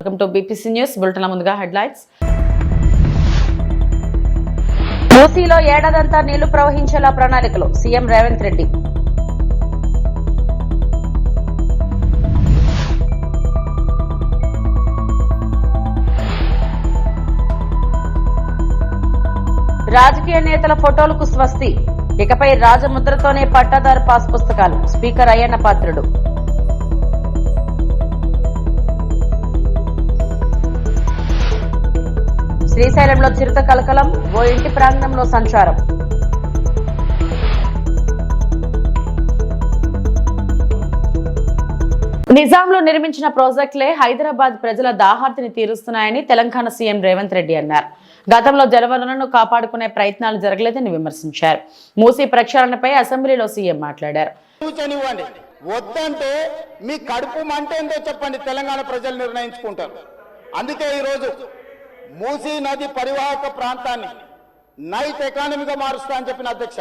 Welcome to BPC news bulletin. ముందుగా headlines. మూసీలో ఏడాదంతా నీళ్లు ప్రవహించేలా ప్రణాళికలు సీఎం రేవంత్ రెడ్డి. రాజకీయ నేతల ఫోటోలకు స్వస్తి, ఇకపై రాజముద్రతోనే పట్టాదారు పాస్ పుస్తకాలు స్పీకర్ అయ్యన్న పాత్రుడు. శ్రీశైలంలో చిరుత కలకలం, ఓ ఇంటి ప్రాంగణంలో సంచారం. నిజాంలో నిర్మించిన ప్రాజెక్టులే హైదరాబాద్ ప్రజల దాహార్తిని తీరుస్తున్నాయని తెలంగాణ సీఎం రేవంత్ రెడ్డి అన్నారు. గతంలో జలవనరులను కాపాడుకునే ప్రయత్నాలు జరగలేదని విమర్శించారు. మూసీ ప్రక్షాళనపై అసెంబ్లీలో సీఎం మాట్లాడారు. వద్దంటే మీ కడుపు మంటేందో చెప్పండి, తెలంగాణ ప్రజలు నిర్ణయించుకుంటారు. అందుకే ఈరోజు మూసీ నది పరివాహక ప్రాంతాన్ని నైట్ ఎకానమీగా మారుస్తా అని చెప్పిన అధ్యక్ష.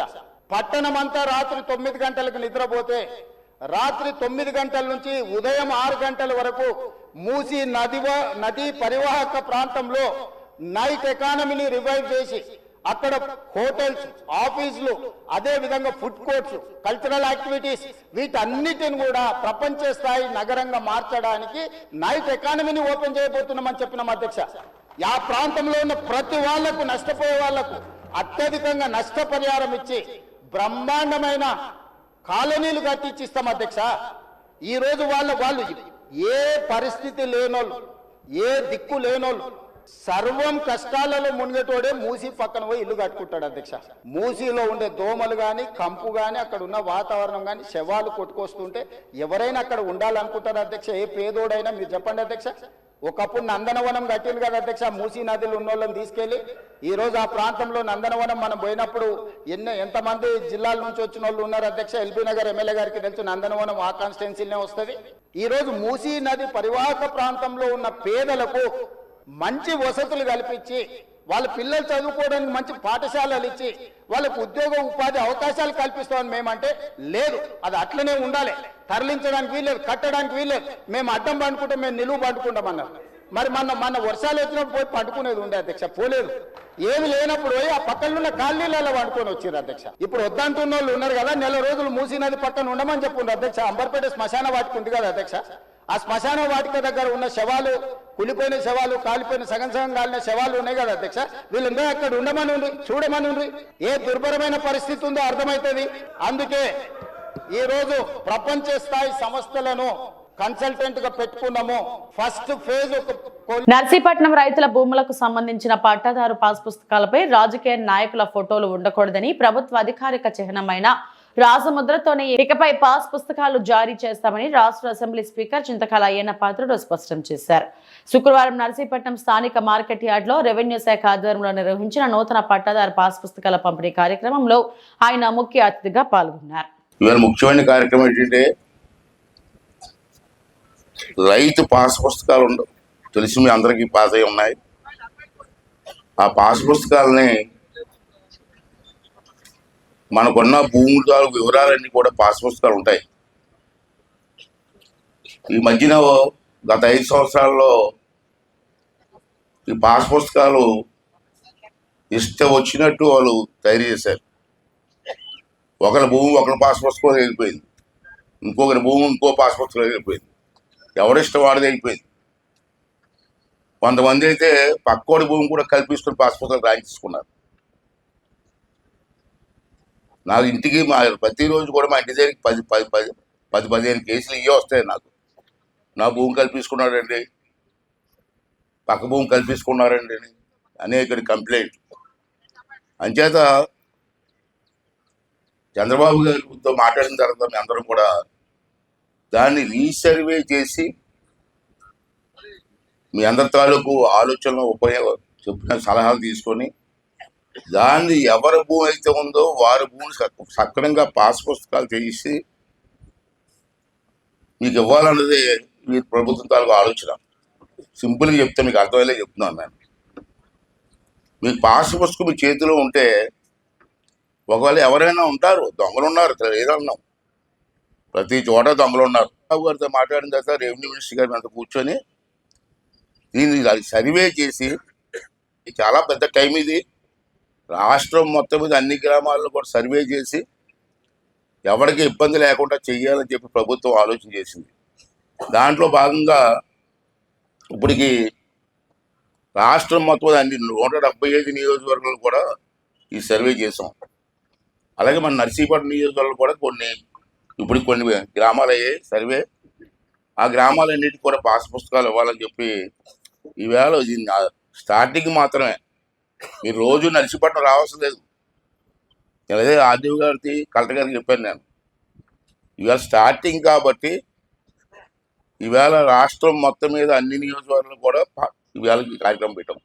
పట్టణం అంతా రాత్రి 9 గంటలకు నిద్రపోతే రాత్రి 9 గంటల నుంచి ఉదయం 6 గంటల వరకు మూసీ నది పరివాహక ప్రాంతంలో నైట్ ఎకానమీని రివైవ్ చేసి అక్కడ హోటల్స్, ఆఫీసులు, అదే విధంగా ఫుడ్ కోర్ట్స్, కల్చరల్ యాక్టివిటీస్ వీటన్నిటిని కూడా ప్రపంచ స్థాయి నగరంగా మార్చడానికి నైట్ ఎకానమీని ఓపెన్ చేయబోతున్నామని చెప్పినాం అధ్యక్ష. ఆ ప్రాంతంలో ఉన్న ప్రతి వాళ్లకు, నష్టపోయే వాళ్లకు అత్యధికంగా నష్టపరిహారం ఇచ్చి బ్రహ్మాండమైన కాలనీలు కట్టించిస్తాం అధ్యక్ష. ఈ రోజు వాళ్ళు ఏ పరిస్థితి లేనోళ్ళు, ఏ దిక్కు లేనోళ్ళు, సర్వం కష్టాలలో మునిగేటోడే మూసీ పక్కన పోయి ఇల్లు కట్టుకుంటాడు అధ్యక్ష. మూసీలో ఉండే దోమలు గాని, కంపు గాని, అక్కడ ఉన్న వాతావరణం గాని, శవాలు కొట్టుకొస్తుంటే ఎవరైనా అక్కడ ఉండాలనుకుంటారు అధ్యక్ష. ఏ పేదోడైనా మీరు చెప్పండి అధ్యక్ష. ఒకప్పుడు నందనవనం కట్టింది కదా అధ్యక్ష, మూసీ నదిలో ఉన్న వాళ్ళని తీసుకెళ్లి. ఈ రోజు ఆ ప్రాంతంలో నందనవనం మనం పోయినప్పుడు ఎంతమంది జిల్లాల నుంచి వచ్చిన వాళ్ళు ఉన్నారు అధ్యక్ష. ఎల్బీ నగర్ ఎమ్మెల్యే గారికి తెలుసు, నందనవనం ఆ కాన్స్టిట్యున్సీలోనే వస్తుంది. ఈ రోజు మూసీ నది పరివాహక ప్రాంతంలో ఉన్న పేదలకు మంచి వసతులు కల్పించి, వాళ్ళ పిల్లలు చదువుకోవడానికి మంచి పాఠశాలలు ఇచ్చి, వాళ్ళకు ఉద్యోగ ఉపాధి అవకాశాలు కల్పిస్తామని మేమంటే లేదు, అది అట్లనే ఉండాలి, తరలించడానికి వీల్లేదు, కట్టడానికి వీల్లేదు, మేము అడ్డం పండుకుంటాం, మేము నిలువు పండుకుంటామన్నారు. మరి మన వర్షాలు వచ్చినప్పుడు పోయి పండుకునేది ఉండే అధ్యక్ష, పోలేదు. ఏమి లేనప్పుడు పోయి ఆ పక్కన ఉన్న కాలనీలలో పండుకొని వచ్చారు అధ్యక్ష. ఇప్పుడు వద్దంటున్న వాళ్ళు ఉన్నారు కదా, నెల రోజులు మూసీ నది పక్కన ఉండమని చెప్పుండ్రు అధ్యక్ష. అంబర్పేట శ్మశాన వాటిక ఉంది కదా అధ్యక్ష, ఆ శ్మశాన వాటిక దగ్గర ఉన్న శవాలు, కులిపోయిన శవాలు, కాలిపోయిన సగం కాలిన శవాలు ఉన్నాయి కదా అధ్యక్ష. వీళ్ళందరూ అక్కడ ఉండమని ఉండ్రి, చూడమని ఉండ్రి. ఏ దుర్భరమైన పరిస్థితి ఉందో అర్థమవుతుంది. అందుకే ఈ రోజు ప్రపంచ స్థాయి సంస్థలను కన్సల్టెంట్ గా పెట్టుకున్నాము. ఫస్ట్ ఫేజ్ నర్సీపట్నం రైతుల భూములకు సంబంధించిన పట్టాదారు పాస్ పుస్తకాలపై రాజకీయ నాయకుల ఫోటోలు ఉండకూడదని ప్రభుత్వ అధికారిక చిహ్నమైన రాజముద్రతోనే ఇకపై పాస్ పుస్తకాలు జారీ చేస్తామని రాష్ట్ర అసెంబ్లీ స్పీకర్ చింతకాయల అయ్యన్న పాత్రుడు స్పష్టం చేశారు. శుక్రవారం నర్సీపట్నం స్థానిక మార్కెట్ యార్డ్ లో రెవెన్యూ శాఖ ఆధ్వర్యంలో నిర్వహించిన నూతన పట్టాదారు పాస్ పుస్తకాల పంపిణీ కార్యక్రమంలో ఆయన ముఖ్య అతిథిగా పాల్గొన్నారు. ముఖ్యమైన కార్యక్రమం ఏంటంటే రైతు పాస్ పుస్తకాలు ఉండవు, తెలిసి మీ అందరికీ పాస్ అయి ఉన్నాయి. ఆ పాస్ పుస్తకాలని మనకున్న భూముల వివరాలన్నీ కూడా పాస్ పుస్తకాలు ఉంటాయి. ఈ మధ్యన గత 5 సంవత్సరాల్లో ఈ పాస్ పుస్తకాలు ఇష్టం వచ్చినట్టు వాళ్ళు తయారు చేశారు. ఒకరి భూమి ఒకరి పాస్ పుస్తకం వెళ్ళిపోయింది, ఇంకొకరి భూమి ఇంకో పాస్ పుస్తకం వెళ్ళిపోయింది, ఎవరిష్టం వాడిది అయిపోయింది. కొంతమంది అయితే పక్కోడి భూమి కూడా కల్పిస్తున్న పాస్ పుస్తకాలు రాయించుకున్నారు. నాకు ఇంటికి ప్రతిరోజు కూడా మా ఇంటి దగ్గరికి 10-15 కేసులు ఇవే వస్తాయి. నా భూమి కల్పించుకున్నాడండి, పక్క భూమి కల్పించుకున్నారండి అనేక కంప్లైంట్. అంచేత చంద్రబాబు గారితో మాట్లాడిన తర్వాత మీ అందరం కూడా దాన్ని రీసర్వే చేసి మీ అందరి తాలూకు ఆలోచనలు చెప్పిన సలహాలు తీసుకొని దాన్ని ఎవరి భూమి అయితే ఉందో వారి భూమిని సక్రమంగా పాస్ పుస్తకాలు చేసి మీకు ఇవ్వాలన్నది మీ ప్రభుత్వం తాలూకు ఆలోచన. సింపుల్గా చెప్తే మీకు అర్థమయ్యేలా చెప్తున్నాను నేను. మీకు పాస్ పుస్తకం మీ చేతిలో ఉంటే ఒకవేళ ఎవరైనా ఉంటారు, దొంగలు ఉన్నారు, ఏదన్నాం ప్రతి చోట దొంగలు ఉన్నారు. బాబు గారితో మాట్లాడిన తర్వాత రెవెన్యూ మినిస్టర్ గారి అంతా కూర్చొని దీన్ని సర్వే చేసి, చాలా పెద్ద టైం ఇది, రాష్ట్రం మొత్తం మీద అన్ని గ్రామాల్లో కూడా సర్వే చేసి ఎవరికి ఇబ్బంది లేకుండా చెయ్యాలని చెప్పి ప్రభుత్వం ఆలోచన చేసింది. దాంట్లో భాగంగా ఇప్పటికి రాష్ట్రం మొత్తం అన్ని 175 నియోజకవర్గాలు కూడా ఈ సర్వే చేసాం. అలాగే మన నర్సీపట్నం నియోజకవర్గాలు కూడా కొన్ని గ్రామాలు అయ్యాయి సర్వే. ఆ గ్రామాలన్నిటికీ కూడా పాస్ పుస్తకాలు ఇవ్వాలని చెప్పి ఈవేళ ఇది స్టార్టింగ్ మాత్రమే. మీరు రోజు నర్సీపట్నం రావాల్సిన లేదు. అదే ఆర్డీఓ గారికి, కలెక్టర్ గారికి చెప్పాను నేను. ఇవాళ స్టార్టింగ్ కాబట్టి ఈవేళ రాష్ట్రం మొత్తం మీద అన్ని నియోజకవర్గాలు కూడా ఈవేళ ఈ కార్యక్రమం పెట్టాం.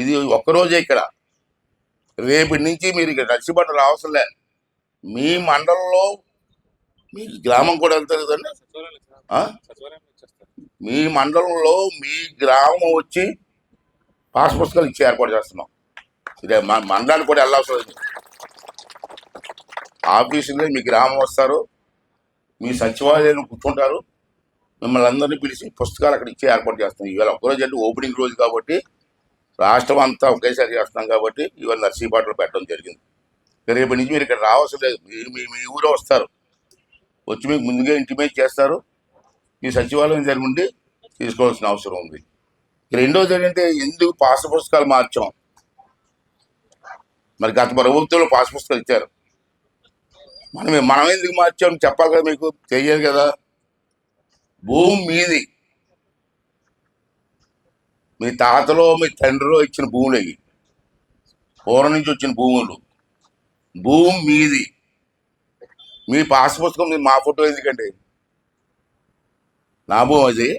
ఇది ఒక్కరోజే. ఇక్కడ రేపటి నుంచి మీరు ఇక్కడ నర్సీపట్నం రావాల్సిన లే. మీ మండలంలో మీ గ్రామం కూడా వెళ్తారు కదండి. మీ మండలంలో మీ గ్రామం వచ్చి పాస్ పుస్తకాలు ఇచ్చి ఏర్పాటు చేస్తున్నాం. ఇదే మండలానికి కూడా వెళ్ళాల్సి లేదు. ఆఫీసులో మీ గ్రామం వస్తారు, మీ సచివాలయంలో కూర్చుంటారు, మిమ్మల్ని అందరినీ పిలిచి పుస్తకాలు అక్కడ ఇచ్చి ఏర్పాటు చేస్తాం. ఇవాళ ఒక్కరోజు అంటే ఓపెనింగ్ రోజు కాబట్టి రాష్ట్రం అంతా ఒకేసారి చేస్తున్నాం కాబట్టి ఇవాళ నర్సీపట్నంలో పెట్టడం జరిగింది. రేపటి నుంచి మీరు ఇక్కడ రావాల్సిన లేదు. మీ ఊరే వస్తారు, వచ్చి మీకు ముందుగా ఇంటిమేట్ చేస్తారు. ఈ సచివాలయం జరిగి ఉండి తీసుకోవాల్సిన అవసరం ఉంది. రెండోది ఏంటంటే, ఎందుకు పాస్ పుస్తకాలు మార్చాం? మరి గత ప్రభుత్వంలో పాస్ పుస్తకాలు ఇచ్చారు, మనం ఎందుకు మార్చాం చెప్పాలి కదా, మీకు తెలియదు కదా. భూమి మీది, మీ తాతలో మీ తండ్రిలో ఇచ్చిన భూములు అవి, పూర్వం నుంచి వచ్చిన భూములు. భూమి మీది, మీ పాస్ పుస్తకం మీద మా ఫోటో ఎందుకండి? నా భూమి అది.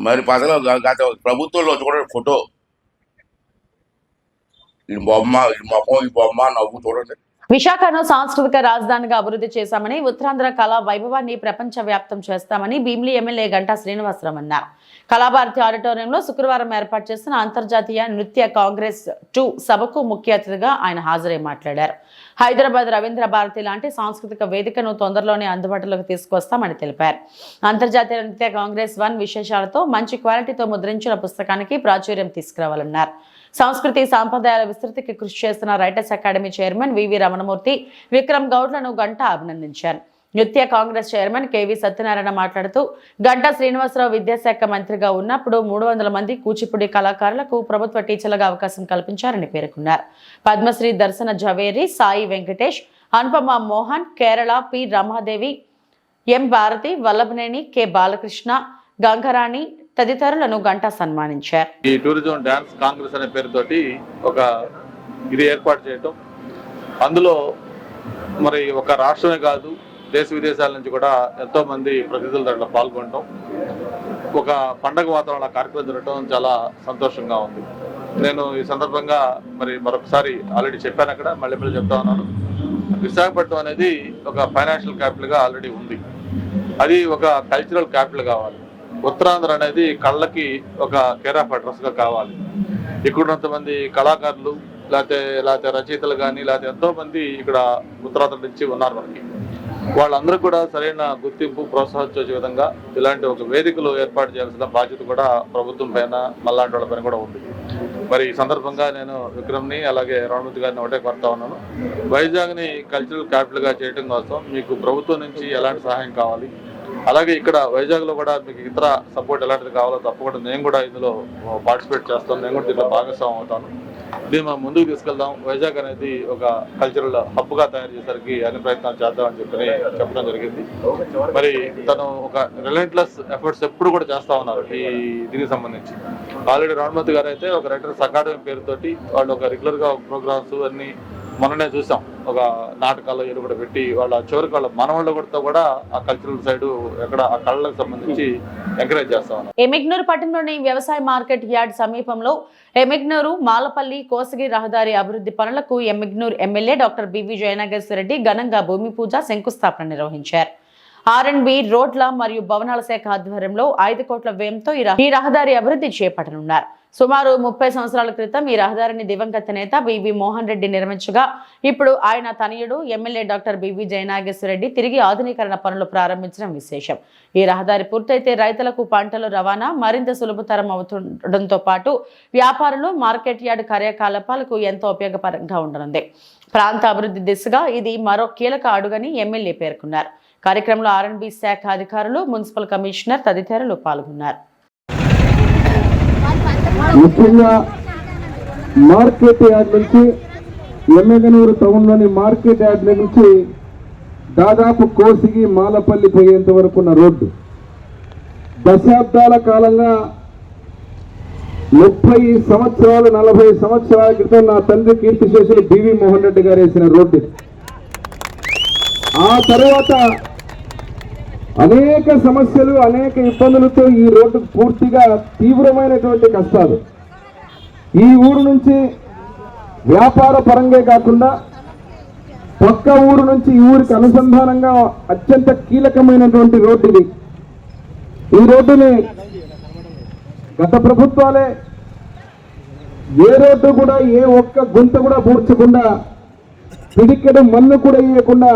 మరి గత ప్రభుత్వంలో చూడండి ఫోటో, ఈ బొమ్మ, ఈ మొహం, ఈ బొమ్మ, నవ్వు చూడండి. విశాఖను సాంస్కృతిక రాజధానిగా అభివృద్ధి చేశామని, ఉత్తరాంధ్ర కళా వైభవాన్ని ప్రపంచ వ్యాప్తం చేస్తామని భీమిలి ఎమ్మెల్యే గంటా శ్రీనివాసరావు అన్నారు. కళాభారతి ఆడిటోరియంలో శుక్రవారం ఏర్పాటు చేసిన అంతర్జాతీయ నృత్య కాంగ్రెస్ 2 సభకు ముఖ్య అతిథిగా ఆయన హాజరై మాట్లాడారు. హైదరాబాద్ రవీంద్ర భారతి లాంటి సాంస్కృతిక వేదికను తొందరలోనే అందుబాటులోకి తీసుకొస్తామని తెలిపారు. అంతర్జాతీయ నృత్య కాంగ్రెస్ 1 విశేషాలతో మంచి క్వాలిటీతో ముద్రించిన పుస్తకానికి ప్రాచుర్యం తీసుకురావాలన్నారు. సంస్కృతి సాంప్రదాయాల విస్తృతికి కృషి చేస్తున్న రైటర్స్ అకాడమీ చైర్మన్ వివి రమణమూర్తి, విక్రమ్ గౌడ్లను గంటా అభినందించారు. నృత్య కాంగ్రెస్ చైర్మన్ కెవి సత్యనారాయణ మాట్లాడుతూ, గంటా శ్రీనివాసరావు విద్యాశాఖ మంత్రిగా ఉన్నప్పుడు 300 మంది కూచిపూడి కళాకారులకు ప్రభుత్వ టీచర్లుగా అవకాశం కల్పించారని పేర్కొన్నారు. పద్మశ్రీ దర్శన జవేరి, సాయి వెంకటేష్, అనుపమ మోహన్, కేరళ పి రమాదేవి, ఎం భారతి, వల్లభనేని, కె బాలకృష్ణ, గంగరాణి తదితరులను గంటా సన్మానించారు. ఈ టూరిజం డాన్స్ కాంగ్రెస్ అనే పేరుతోటి ఒక ఇది ఏర్పాటు చేయటం, అందులో మరి ఒక రాష్ట్రమే కాదు దేశ విదేశాల నుంచి కూడా ఎంతో మంది ప్రతినిధులు దాంట్లో పాల్గొనడం, ఒక పండగ వాతావరణ కార్యక్రమం జరగడం చాలా సంతోషంగా ఉంది. నేను ఈ సందర్భంగా మరి మరొకసారి ఆల్రెడీ చెప్పాను, అక్కడ మళ్ళీ చెప్తా ఉన్నాను. విశాఖపట్నం అనేది ఒక ఫైనాన్షియల్ క్యాపిటల్గా ఆల్రెడీ ఉంది, అది ఒక కల్చరల్ క్యాపిటల్ కావాలి. ఉత్తరాంధ్ర అనేది కళ్ళకి ఒక కేర్ ఆఫ్ అడ్రస్గా కావాలి. ఇక్కడున్నంతమంది కళాకారులు లేకపోతే రచయితలు కానీ లేకపోతే ఎంతో మంది ఇక్కడ ఉత్తరాంధ్ర నుంచి ఉన్నారు మనకి. వాళ్ళందరూ కూడా సరైన గుర్తింపు ప్రోత్సహించే విధంగా ఇలాంటి ఒక వేదికలు ఏర్పాటు చేయాల్సిన బాధ్యత కూడా ప్రభుత్వం పైన, మళ్ళాంటి వాళ్ళ పైన కూడా ఉంది. మరి ఈ సందర్భంగా నేను విక్రమ్ని అలాగే రమణమూర్తి గారిని ఒకటే కోరుతా ఉన్నాను, వైజాగ్ని కల్చరల్ క్యాపిటల్గా చేయడం కోసం మీకు ప్రభుత్వం నుంచి ఎలాంటి సహాయం కావాలి, అలాగే ఇక్కడ వైజాగ్లో కూడా మీకు ఇతర సపోర్ట్ ఎలాంటిది కావాలో తప్పకుండా నేను కూడా ఇందులో పార్టిసిపేట్ చేస్తాను, నేను కూడా దీంట్లో భాగస్వామ్యం అవుతాను. దీన్ని మనం ముందుకు తీసుకెళ్దాం. వైజాగ్ అనేది ఒక కల్చరల్ హబ్గా తయారు చేసరికి అన్ని ప్రయత్నాలు చేద్దామని చెప్పడం జరిగింది. మరి తను ఒక రిలెంట్లెస్ ఎఫర్ట్స్ ఎప్పుడు కూడా చేస్తా ఉన్నారు ఈ దీనికి సంబంధించి. ఆల్రెడీ రమణమూర్తి గారు అయితే ఒక రైటర్స్ అకాడమీ పేరుతోటి వాళ్ళు ఒక రెగ్యులర్గా ప్రోగ్రామ్స్ అన్ని మొన్ననే చూసాం, ఒక నాటకాలు ఏదో కూడా పెట్టి వాళ్ళ చివరికి వాళ్ళ మనవాళ్ళు కూడా ఆ కల్చరల్ సైడ్ ఎక్కడ ఆ కళలకు సంబంధించి ఎంకరేజ్ చేస్తా ఉన్నారు. ఎమ్మిగ్నూరు పట్టణంలోని వ్యవసాయ మార్కెట్ యార్డ్ సమీపంలో ఎమ్మిగ్నూరు మాలపల్లి కోసగి రహదారి అభివృద్ధి పనులకు Yemmiganur MLA doctor B V Jayanageswarareddy ఘనంగా భూమి పూజ, శంకుస్థాపన నిర్వహించారు. R&B రోడ్ల మరియు భవనాల శాఖ ఆధ్వర్యంలో 5 కోట్ల వ్యయంతో ఈ రహదారి అభివృద్ధి చేపట్టనున్నారు. సుమారు 30 సంవత్సరాల క్రితం ఈ రహదారిని దివంగత నేత బివి మోహన్ రెడ్డి నిర్మించగా ఇప్పుడు ఆయన తనయుడు ఎమ్మెల్యే డాక్టర్ బివి జయనాగేశ్వరరెడ్డి తిరిగి ఆధునీకరణ పనులు ప్రారంభించడం విశేషం. ఈ రహదారి పూర్తయితే రైతులకు పంటల రవాణా మరింత సులభతరం అవుతుండటంతో పాటు వ్యాపారులు, మార్కెట్ యార్డ్ కార్యకలాపాలకు ఎంతో ఉపయోగకరంగా ఉండనుంది. ప్రాంత అభివృద్ధి దిశగా ఇది మరో కీలక అడుగని ఎమ్మెల్యే పేర్కొన్నారు. కార్యక్రమంలో R&B శాఖ అధికారులు, మున్సిపల్ కమిషనర్ తదితరులు పాల్గొన్నారు. ముఖ్యంగా మార్కెట్ యార్డ్ నుంచి ఎమ్మెగనూరు టౌన్లోని మార్కెట్ యార్డ్ నుంచి దాదాపు కోసిగి మాలపల్లి పోయేంత వరకు ఉన్న రోడ్డు దశాబ్దాల కాలంగా 30 సంవత్సరాలు 40 సంవత్సరాల క్రితం నా తండ్రి కీర్తిశేషులు బివి మోహన్ రెడ్డి గారు వేసిన రోడ్డు. ఆ తర్వాత అనేక సమస్యలు, అనేక ఇబ్బందులతో ఈ రోడ్డు పూర్తిగా తీవ్రమైనటువంటి కష్టాలు. ఈ ఊరు నుంచి వ్యాపార పరంగా కాకుండా పక్క ఊరు నుంచి ఈ ఊరికి అనుసంధానంగా అత్యంత కీలకమైనటువంటి రోడ్డు ఇది. ఈ రోడ్డుని గత ప్రభుత్వాలే ఏ రోడ్డు కూడా ఏ ఒక్క గుంత కూడా పూడ్చకుండా, పిడికెడు మన్ను కూడా ఇవ్వకుండా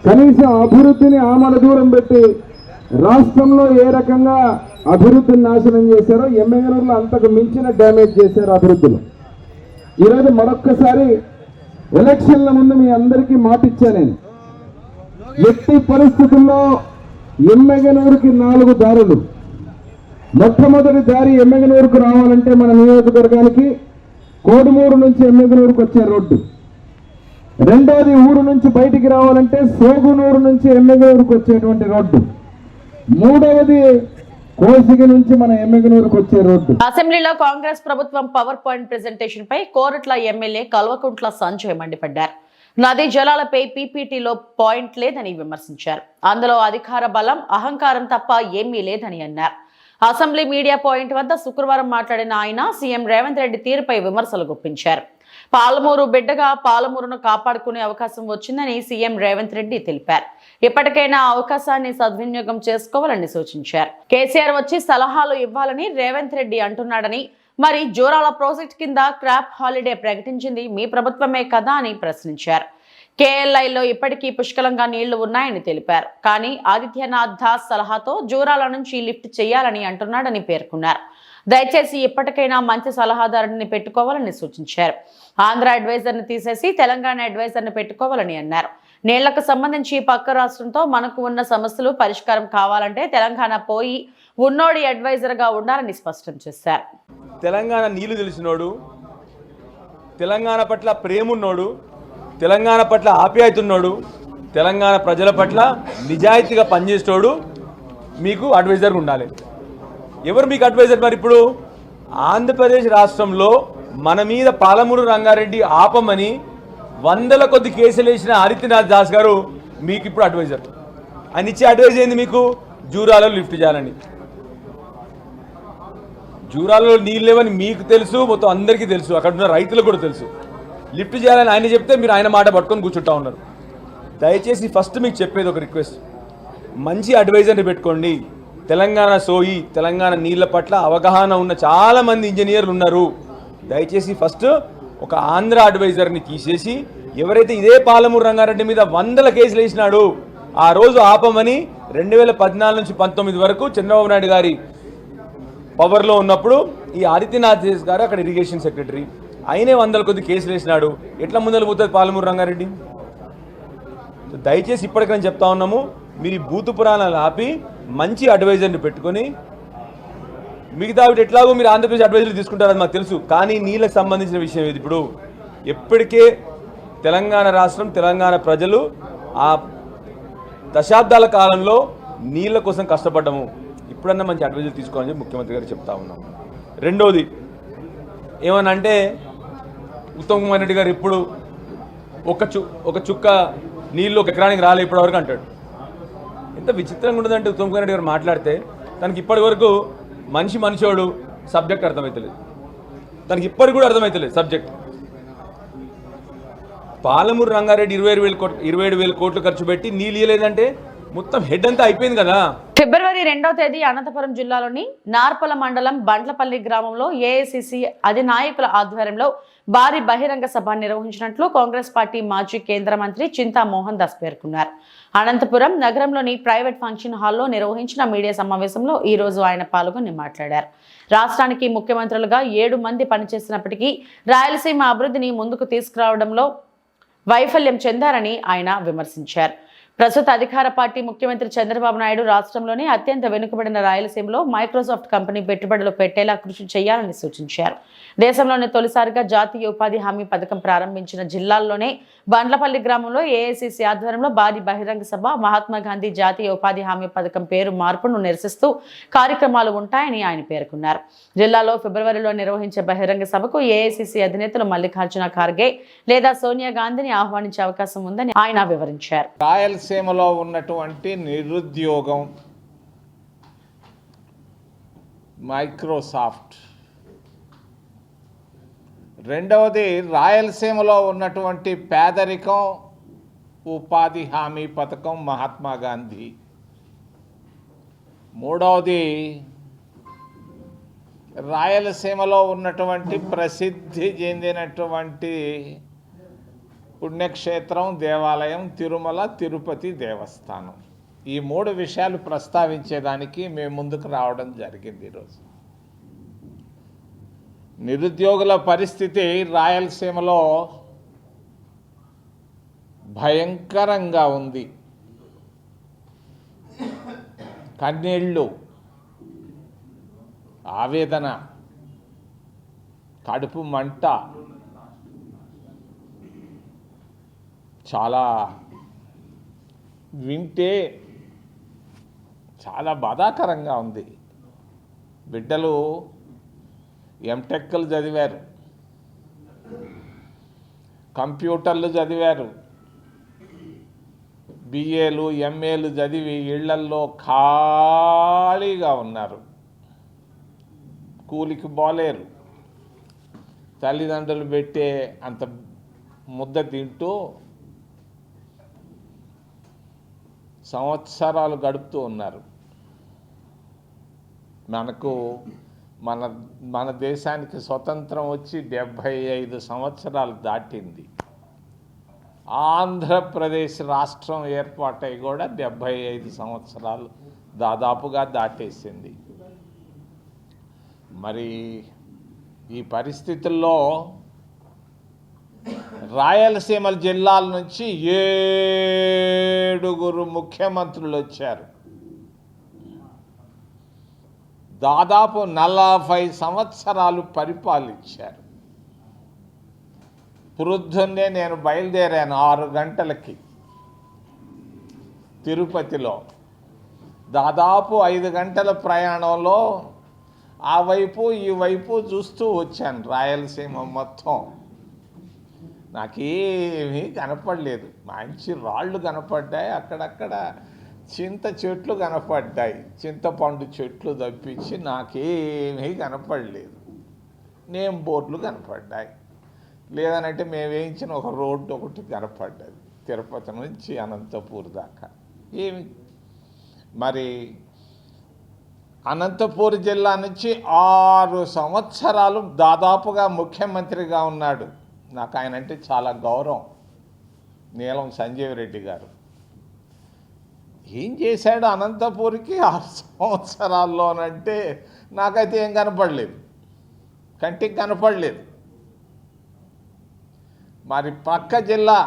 కనీసం అభివృద్ధిని ఆమల దూరం పెట్టి రాష్ట్రంలో ఏ రకంగా అభివృద్ధిని నాశనం చేశారో ఎమ్మెగనూరులో అంతకు మించిన డ్యామేజ్ చేశారు అభివృద్ధిలో. ఈరోజు మరొక్కసారి ఎలక్షన్ల ముందు మీ అందరికీ మాట ఇచ్చా నేను, ఎట్టి పరిస్థితుల్లో ఎమ్మెగనూరుకి 4 దారులు. మొట్టమొదటి దారి ఎమ్మెగనూరుకు రావాలంటే మన నియోజకవర్గానికి కోడుమూరు నుంచి ఎమ్మెగనూరుకు వచ్చే రోడ్డు. రెండోది ఊరు నుంచి బయటికి రావాలంటే సోగునూరు నుంచి ఎమ్మెగనూరుకు వచ్చేటువంటి రోడ్డు. మూడవది కోసిగి నుంచి మన ఎమ్మెగనూరుకు వచ్చే రోడ్డు. అసెంబ్లీలో కాంగ్రెస్ ప్రభుత్వం పవర్ పాయింట్ ప్రెజెంటేషన్ పై కోరట్ల ఎమ్మెల్యే కల్వకుంట్ల సంజయ్ మండిపడ్డారు. నదీ జలాలపై పీపీటీలో పాయింట్ లేదని విమర్శించారు. అందులో అధికార బలం, అహంకారం తప్ప ఏమీ లేదని అన్నారు. అసెంబ్లీ మీడియా పాయింట్ వద్ద శుక్రవారం మాట్లాడిన ఆయన సీఎం రేవంత్ రెడ్డి తీరుపై విమర్శలు గుప్పించారు. పాలమూరు బిడ్డగా పాలమూరును కాపాడుకునే అవకాశం వచ్చిందని సీఎం రేవంత్ రెడ్డి తెలిపారు. ఇప్పటికైనా అవకాశాన్ని సద్వినియోగం చేసుకోవాలని సూచించారు. కేసీఆర్ వచ్చి సలహాలు ఇవ్వాలని రేవంత్ రెడ్డి అంటున్నాడని, మరి జోరాల ప్రాజెక్ట్ కింద క్రాప్ హాలిడే ప్రకటించింది మీ ప్రభుత్వమే కదా అని ప్రశ్నించారు. కేఎల్ఐలో ఇప్పటికీ పుష్కలంగా నీళ్లు ఉన్నాయని తెలిపారు. కానీ ఆదిత్యనాథ్ దాస్ సలహాతో జోరాల నుంచి లిఫ్ట్ చేయాలని అంటున్నాడని పేర్కొన్నారు. దయచేసి ఇప్పటికైనా మంచి సలహాదారుని పెట్టుకోవాలని సూచించారు. ఆంధ్ర అడ్వైజర్ని తీసేసి తెలంగాణ అడ్వైజర్ని పెట్టుకోవాలని అన్నారు. నీళ్లకు సంబంధించి పక్క రాష్ట్రంతో మనకు ఉన్న సమస్యలు పరిష్కారం కావాలంటే తెలంగాణ పోయి ఉన్నోడి అడ్వైజర్గా ఉండాలని స్పష్టం చేశారు. తెలంగాణ నీళ్లు తెలిసినోడు, తెలంగాణ పట్ల ప్రేమున్నోడు, తెలంగాణ పట్ల ఆప్యాయతున్నోడు, తెలంగాణ ప్రజల పట్ల నిజాయితీగా పనిచేసేటోడు మీకు అడ్వైజర్గా ఉండాలి. ఎవరు మీకు అడ్వైజర్? మరి ఇప్పుడు ఆంధ్రప్రదేశ్ రాష్ట్రంలో మన మీద పాలమూరు రంగారెడ్డి ఆపమని 100ల కొద్ది కేసులు వేసిన ఆదిత్యనాథ్ దాస్ గారు మీకు ఇప్పుడు అడ్వైజర్. ఆయన ఇచ్చే అడ్వైజ్ ఏంది? మీకు జూరాలలో లిఫ్ట్ చేయాలని. జూరాలలో నీళ్ళు లేవని మీకు తెలుసు, మొత్తం అందరికీ తెలుసు, అక్కడ ఉన్న రైతులకు కూడా తెలుసు. లిఫ్ట్ చేయాలని ఆయన చెప్తే మీరు ఆయన మాట పట్టుకొని కూర్చుంటా ఉన్నారు. దయచేసి ఫస్ట్ మీకు చెప్పేది ఒక రిక్వెస్ట్, మంచి అడ్వైజర్ని పెట్టుకోండి. తెలంగాణ సోయి, తెలంగాణ నీళ్ల పట్ల అవగాహన ఉన్న చాలామంది ఇంజనీర్లు ఉన్నారు. దయచేసి ఫస్ట్ ఒక ఆంధ్ర అడ్వైజర్ని తీసేసి, ఎవరైతే ఇదే పాలమూరు రంగారెడ్డి మీద 100ల కేసులు వేసినాడు ఆ రోజు ఆపమని 2014 నుంచి 19 వరకు చంద్రబాబు నాయుడు గారి పవర్లో ఉన్నప్పుడు ఈ ఆదిత్యనాథ్ దాస్ గారు అక్కడ ఇరిగేషన్ సెక్రటరీ, ఆయనే 100ల కొద్ది కేసులు వేసినాడు. ఎట్లా ముందలు పోతుంది పాలమూరు రంగారెడ్డి? దయచేసి ఇప్పటికైనా చెప్తా ఉన్నాము, మీరు బూతు పురాణాలు ఆపి మంచి అడ్వైజర్ని పెట్టుకొని, మిగతా ఎట్లాగో మీరు ఆంధ్రప్రదేశ్ అడ్వైజర్లు తీసుకుంటారని మాకు తెలుసు, కానీ నీళ్ళకి సంబంధించిన విషయం ఇది. ఇప్పుడు ఎప్పటికే తెలంగాణ రాష్ట్రం, తెలంగాణ ప్రజలు ఆ దశాబ్దాల కాలంలో నీళ్ళ కోసం కష్టపడ్డాము. ఇప్పుడన్నా మంచి అడ్వైజర్లు తీసుకోవాలని చెప్పి ముఖ్యమంత్రి గారు చెప్తా ఉన్నాం. రెండోది ఏమనంటే, ఉత్తమ్ కుమార్ రెడ్డి గారు ఇప్పుడు ఒక చుక్క నీళ్ళు ఒక ఎకరానికి రాలే ఇప్పటివరకు అంటాడు. ఎంత విచిత్రంగా ఉండదంటే ఉత్తమ్ కుమార్ రెడ్డి గారు మాట్లాడితే తనకి ఇప్పటి వరకు మనిషోడు సబ్జెక్ట్ అర్థమవుతలేదు, తనకి ఇప్పటికి కూడా అర్థమవుతలేదు సబ్జెక్ట్. పాలమూరు రంగారెడ్డి 27,000 కోట్లు ఖర్చు పెట్టి నీళ్ళు ఇవ్వలేదంటే మొత్తం హెడ్ అంతా అయిపోయింది కదా. ఫిబ్రవరి 2వ తేదీ అనంతపురం జిల్లాలోని నార్పల మండలం బండ్లపల్లి గ్రామంలో ఏఐసిసి అధినాయకుల ఆధ్వర్యంలో భారీ బహిరంగ సభ నిర్వహించినట్లు కాంగ్రెస్ పార్టీ మాజీ కేంద్ర మంత్రి చింతా మోహన్ దాస్ పేర్కొన్నారు. అనంతపురం నగరంలోని ప్రైవేట్ ఫంక్షన్ హాల్లో నిర్వహించిన మీడియా సమావేశంలో ఈ రోజు ఆయన పాల్గొని మాట్లాడారు. రాష్ట్రానికి ముఖ్యమంత్రులుగా 7 మంది పనిచేసినప్పటికీ రాయలసీమ అభివృద్ధిని ముందుకు తీసుకురావడంలో వైఫల్యం చెందారని ఆయన విమర్శించారు. ప్రస్తుత అధికార పార్టీ ముఖ్యమంత్రి చంద్రబాబు నాయుడు రాష్ట్రంలోని అత్యంత వెనుకబడిన రాయలసీమలో మైక్రోసాఫ్ట్ కంపెనీ పెట్టుబడులు పెట్టేలా కృషి చేయాలని సూచించారు. దేశంలోనే తొలిసారిగా జాతీయ ఉపాధి హామీ పథకం ప్రారంభించిన జిల్లాల్లోనే బండ్లపల్లి గ్రామంలో ఏఐసిసి ఆధ్వర్యంలో భారీ బహిరంగ సభ, మహాత్మా గాంధీ జాతీయ ఉపాధి హామీ పథకం పేరు మార్పును నిరసిస్తూ కార్యక్రమాలు ఉంటాయని ఆయన పేర్కొన్నారు. జిల్లాలో ఫిబ్రవరిలో నిర్వహించే బహిరంగ సభకు ఏఐసిసి అధినేతలు మల్లికార్జున ఖార్గే లేదా సోనియా గాంధీని ఆహ్వానించే అవకాశం ఉందని ఆయన వివరించారు. రాయలసీమలో ఉన్నటువంటి నిరుద్యోగం, మైక్రోసాఫ్ట్, రెండవది రాయలసీమలో ఉన్నటువంటి పేదరికం, ఉపాధి హామీ పథకం మహాత్మా గాంధీ, మూడవది రాయలసీమలో ఉన్నటువంటి ప్రసిద్ధి చెందినటువంటి పుణ్యక్షేత్రం, దేవాలయం తిరుమల తిరుపతి దేవస్థానం. ఈ 3 విషయాలు ప్రస్తావించేదానికి మేము ముందుకు రావడం జరిగింది. ఈరోజు నిరుద్యోగుల పరిస్థితి రాయలసీమలో భయంకరంగా ఉంది. కన్నీళ్ళు, ఆవేదన, కడుపు మంట, చాలా వింటే చాలా బాధాకరంగా ఉంది. బిడ్డలు ఎంటెక్లు చదివారు, కంప్యూటర్లు చదివారు, బిఏలు ఎంఏలు చదివి ఇళ్లల్లో ఖాళీగా ఉన్నారు. కూలికి పోలేరు. తల్లిదండ్రులు పెట్టే అంత ముద్ద తింటూ సంవత్సరాలు గడుపుతూ ఉన్నారు. మన దేశానికి స్వతంత్రం వచ్చి 75 సంవత్సరాలు దాటింది. ఆంధ్రప్రదేశ్ రాష్ట్రం ఏర్పాటై కూడా 75 సంవత్సరాలు దాదాపుగా దాటేసింది. మరి ఈ పరిస్థితుల్లో రాయలసీమ జిల్లాల నుంచి 7 ముఖ్యమంత్రులు వచ్చారు. దాదాపు 40 సంవత్సరాలు పరిపాలించారు. పొద్దున్నే నేను బయలుదేరాను 6 గంటలకి తిరుపతిలో. దాదాపు 5 గంటల ప్రయాణంలో ఆ వైపు ఈ వైపు చూస్తూ వచ్చాను. రాయలసీమ మొత్తం నాకేమీ కనపడలేదు. మంచి రాళ్ళు కనపడ్డాయి, అక్కడక్కడ చింత చెట్లు కనపడ్డాయి, చింతపండు చెట్లు తప్పించి నాకేమీ కనపడలేదు. నేమ్ బోర్డులు కనపడ్డాయి, లేదనంటే మేము వేయించిన ఒక రోడ్డు ఒకటి కనపడ్డది తిరుపతి నుంచి అనంతపూర్ దాకా. ఏమి మరి అనంతపూర్ జిల్లా నుంచి 6 సంవత్సరాలు దాదాపుగా ముఖ్యమంత్రిగా ఉన్నాడు. నాకు ఆయన అంటే చాలా గౌరవం. నీలం సంజీవ్ రెడ్డి గారు ఏం చేశాడు అనంతపూర్కి 6 సంవత్సరాల్లోనంటే నాకైతే ఏం కనపడలేదు, కంటికి కనపడలేదు. మరి పక్క జిల్లా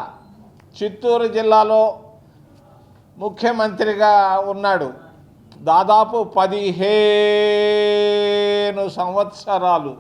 చిత్తూరు జిల్లాలో ముఖ్యమంత్రిగా ఉన్నాడు దాదాపు 15 సంవత్సరాలు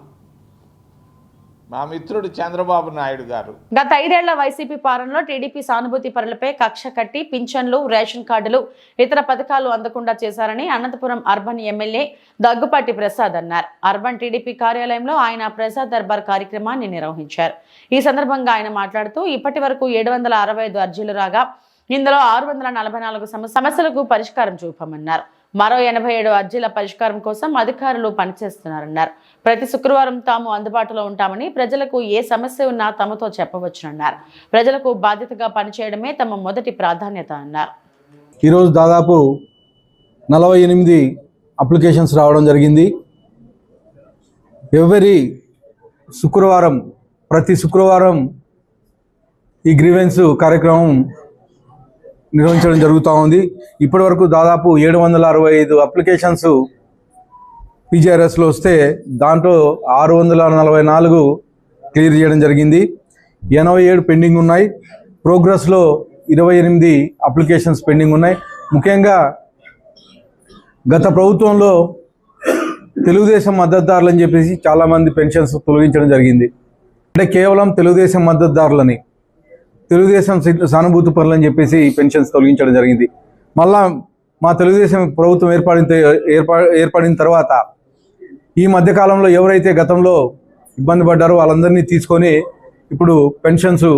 మా మిత్రుడు చంద్రబాబు నాయుడు గారు. గత 5 ఏళ్ల వైసీపీ పాలనలో టీడీపీ సానుభూతి పరులపై కక్ష కట్టి పింఛన్లు, రేషన్ కార్డులు, ఇతర పథకాలు అందకుండా చేశారని అనంతపురం అర్బన్ ఎమ్మెల్యే దగ్గుపాటి ప్రసాద్ అన్నారు. అర్బన్ టీడీపీ కార్యాలయంలో ఆయన ప్రసాద్ దర్బార్ కార్యక్రమాన్ని నిర్వహించారు. ఈ సందర్భంగా ఆయన మాట్లాడుతూ ఇప్పటి వరకు 765 అర్జీలు రాగా ఇందులో 644 సమస్యలకు పరిష్కారం చూపమన్నారు. మరో 87 అర్జీల పరిష్కారం కోసం అధికారులు పనిచేస్తున్నారన్నారు. ప్రతి శుక్రవారం తాము అందుబాటులో ఉంటామని, ప్రజలకు ఏ సమస్య ఉన్నా తమతో చెప్పవచ్చునన్నారు. ప్రజలకు బాధ్యతగా పనిచేయడమే తమ మొదటి ప్రాధాన్యత అన్నారు. ఈరోజు దాదాపు 48 అప్లికేషన్స్ రావడం జరిగింది. ప్రతి శుక్రవారం ఈ గ్రీవెన్స్ కార్యక్రమం నిర్వహించడం జరుగుతూ ఉంది. ఇప్పటివరకు దాదాపు 765 అప్లికేషన్స్ పీజీఆర్ఎస్లో వస్తే దాంట్లో 644 క్లియర్ చేయడం జరిగింది. 87 పెండింగ్ ఉన్నాయి. ప్రోగ్రెస్లో 28 అప్లికేషన్స్ పెండింగ్ ఉన్నాయి. ముఖ్యంగా గత ప్రభుత్వంలో తెలుగుదేశం మద్దతుదారులని చెప్పేసి చాలామంది పెన్షన్స్ తొలగించడం జరిగింది. అంటే కేవలం తెలుగుదేశం మద్దతుదారులని, తెలుగుదేశం సానుభూతి పరులని చెప్పేసి పెన్షన్స్ తొలగించడం జరిగింది. మళ్ళా మా తెలుగుదేశం ప్రభుత్వం ఏర్పడిన తర్వాత ఈ మధ్యకాలంలో ఎవరైతే గతంలో ఇబ్బంది పడ్డారో వాళ్ళందరినీ తీసుకొని ఇప్పుడు పెన్షన్స్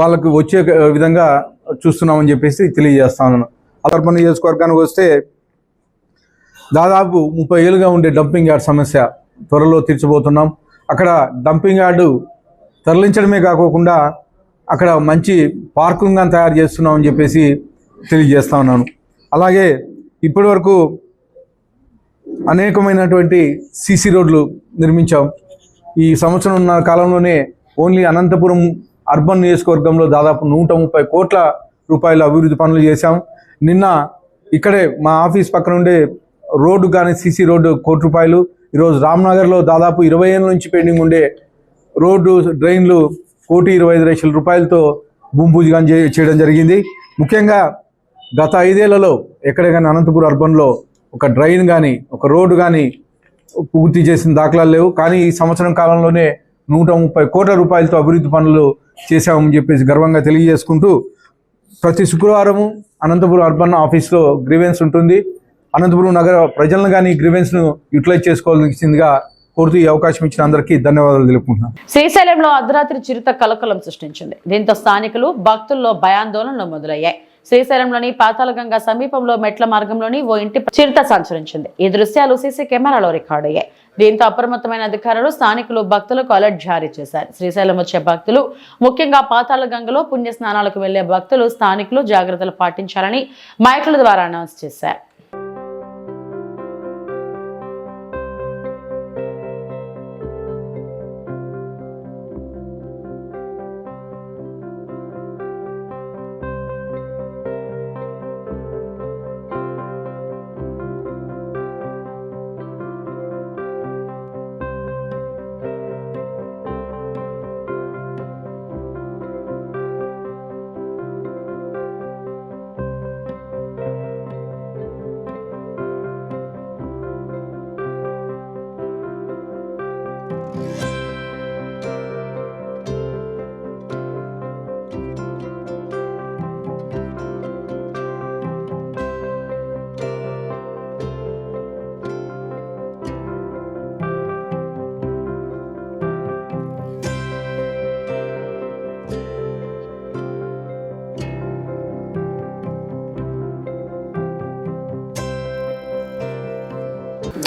వాళ్ళకు వచ్చే విధంగా చూస్తున్నామని చెప్పేసి తెలియజేస్తాను. అలర్పణ నియోజకవర్గానికి వస్తే దాదాపు 30 ఏళ్ళుగా ఉండే డంపింగ్ యార్డ్ సమస్య త్వరలో తీర్చబోతున్నాం. అక్కడ డంపింగ్ యార్డు తరలించడమే కాకుండా అక్కడ మంచి పార్కింగ్ అని తయారు చేస్తున్నామని చెప్పేసి తెలియజేస్తా ఉన్నాను. అలాగే ఇప్పటివరకు అనేకమైనటువంటి సీసీ రోడ్లు నిర్మించాం. ఈ సంవత్సరం ఉన్న కాలంలోనే ఓన్లీ అనంతపురం అర్బన్ నియోజకవర్గంలో దాదాపు 130 కోట్ల రూపాయల అభివృద్ధి పనులు చేశాం. నిన్న ఇక్కడే మా ఆఫీస్ పక్కన ఉండే రోడ్డు కానీ సీసీ రోడ్డు 1 కోటి రూపాయలు. ఈరోజు రామ్నగర్లో దాదాపు 20 ఏళ్ళ నుంచి పెండింగ్ ఉండే రోడ్డు డ్రైన్లు 1,25,00,000 రూపాయలతో భూమి పూజ చేయడం జరిగింది. ముఖ్యంగా గత 5 ఏళ్లలో ఎక్కడే కానీ అనంతపురం అర్బన్లో ఒక డ్రైన్ కానీ ఒక రోడ్డు కానీ పూర్తి చేసిన దాఖలాలు లేవు. కానీ ఈ సంవత్సరం కాలంలోనే 130 కోట్ల రూపాయలతో అభివృద్ధి పనులు చేశామని చెప్పేసి గర్వంగా తెలియజేసుకుంటూ, ప్రతి శుక్రవారము అనంతపురం అర్బన్ ఆఫీస్లో గ్రీవెన్స్ ఉంటుంది. అనంతపురం నగర ప్రజలను కానీ గ్రీవెన్స్ను యూటిలైజ్ చేసుకోవాల్సిందిగా కోరుతూ ఈ అవకాశం ఇచ్చిన అందరికీ ధన్యవాదాలు తెలుపుకుంటున్నాను. శ్రీశైలంలో అర్ధరాత్రి చిరుత కలకలం సృష్టించింది. దీంతో స్థానికులు భక్తుల్లో భయాందోళనలు మొదలయ్యాయి. శ్రీశైలంలోని పాతాళగంగా సమీపంలో మెట్ల మార్గంలోని ఓ ఇంటి చిరుత సంచరించింది. ఈ దృశ్యాలు సీసీ కెమెరాలో రికార్డు అయ్యాయి. దీంతో అప్రమత్తమైన అధికారులు స్థానికులు భక్తులకు అలర్ట్ జారీ చేశారు. శ్రీశైలం వచ్చే భక్తులు, ముఖ్యంగా పాతాళగంగలో పుణ్య స్నానాలకు వెళ్లే భక్తులు స్థానికులు జాగ్రత్తలు పాటించాలని మైకుల ద్వారా అనౌన్స్ చేశారు.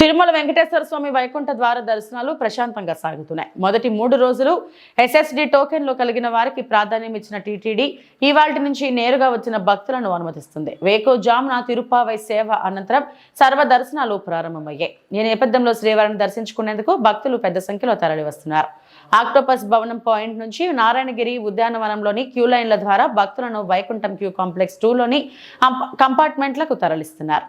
తిరుమల వెంకటేశ్వర స్వామి వైకుంఠ ద్వార దర్శనాలు ప్రశాంతంగా సాగుతున్నాయి. మొదటి 3 రోజులు SSD టోకెన్లు కలిగిన వారికి ప్రాధాన్యం ఇచ్చిన టీటీడీ ఇవాల్టి నుంచి నేరుగా వచ్చిన భక్తులను అనుమతిస్తుంది. వేకువజామున తిరుపావై సేవ అనంతరం సర్వ దర్శనాలు ప్రారంభమయ్యాయి. ఈ నేపథ్యంలో శ్రీవారిని దర్శించుకునేందుకు భక్తులు పెద్ద సంఖ్యలో తరలివస్తున్నారు. ఆక్టోపస్ భవనం పాయింట్ నుంచి నారాయణగిరి ఉద్యానవనంలోని క్యూ లైన్ల ద్వారా భక్తులను వైకుంఠం క్యూ కాంప్లెక్స్ 2లోని కంపార్ట్మెంట్లకు తరలిస్తున్నారు.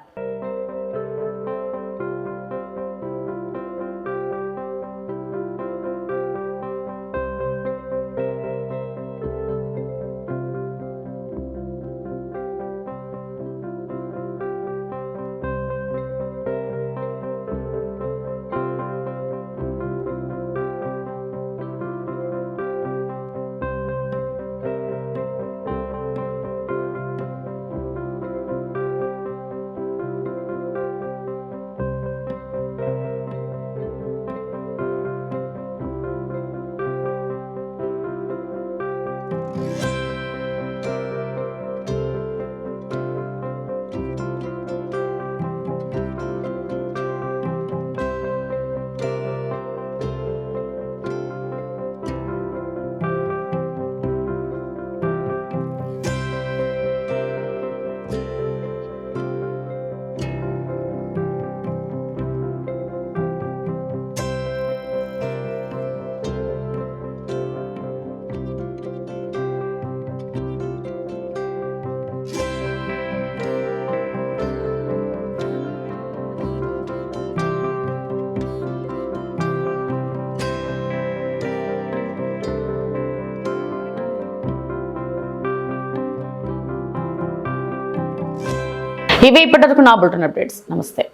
ఇవి ఇప్పటివరకు నా బులెటిన్ అప్డేట్స్. నమస్తే.